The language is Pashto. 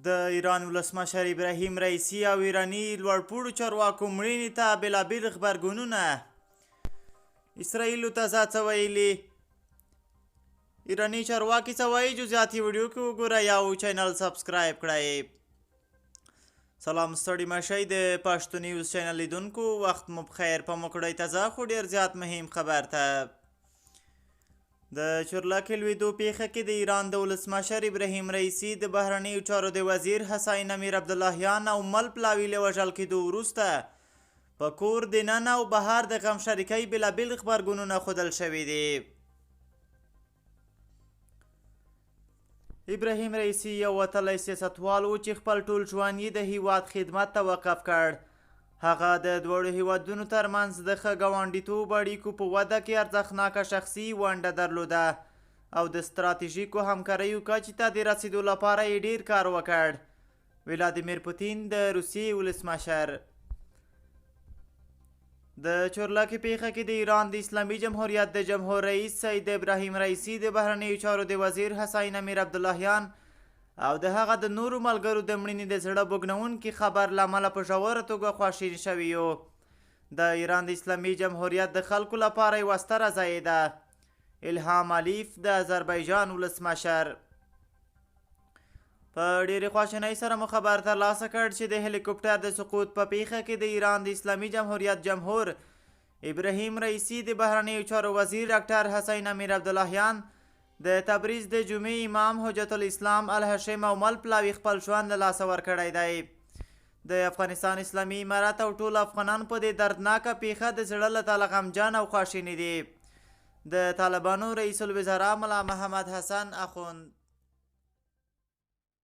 د ایران ولسمشر ابراهیم رئیسي او ایراني لوړپوړو چارواکو مړینې ته بېلابېل غبرګونونه. اسرائیلو ته څه ویلي؟ ایراني چارواکي څه وایي؟ جزئیات یې ویډیو کې وګورئ او چینل سبسکرایب کړئ. سلام، ستړي مه شئ د پښتو نیوز چینل لیدونکو، وخت مو بخیر. په موکړی تازه خو ډېر زیات مهم خبر ته. د چورلکې لوېدو پیښه کې د ایران د ولسمشر ابراهیم رئیسي د بهرنیو چارو د وزیر حسین امیر عبداللهیان او مل پلاوي له وژل کېدو وروسته په کور دننه او بهر د غم شریکۍ بېلابېل غبرګونونه ښودل شوي دي. ابراهیم رئیسي یو وتلی سیاستوال و چې خپل ټول ژوند یې د هیواد خدمت ته وقف کړ. هغه د دواړو هیوادونو ترمنځ د ښه ګاونډیتوب اړیکو په وده کې ارزښتناکه شخصي ونډه درلوده او د ستراتیژیکو همکاریو کچې ته د رسیدو لپاره یې ډیر کار وکړ. ولادیمیر پوتین د روسیې ولسمشر. د چورلکې پیښه کې د ایران د اسلامي جمهوریت د جمهور رئیس سید ابراهیم رئیسي د بهرنیو چارو د وزیر حسین امیر عبداللهیان او د هغه د نورو ملګرو د مړینې د زړه بوږنونکي خبر له امله په ژوره توګه خواشیني شوي یو. د ایران د اسلامي جمهوریت د خلکو لپاره یوه ستره ضایع ده. الهام علیف د آذربایجان ولسمشر. په ډېرې خواشینۍ سره مو خبر ترلاسه کړ چې د هلیکوپټر د سقوط په پیښه کې د ایران د اسلامي جمهوریت جمهور ابراهیم رئیسي د بهرنیو چارو وزیر ډاکټر حسین امیر عبداللهیان د تبریز د جمعې امام حجت الاسلام الهاشم او مل پلاوي خپل ژوند له لاسه ورکړی دی. د افغانستان اسلامي امارت او ټول افغانان په دې دردناکه پیښه د زړه له تله غمجن او خواشیني دي. د طالبانو رئیس الوزرا ملا محمد حسن اخوند.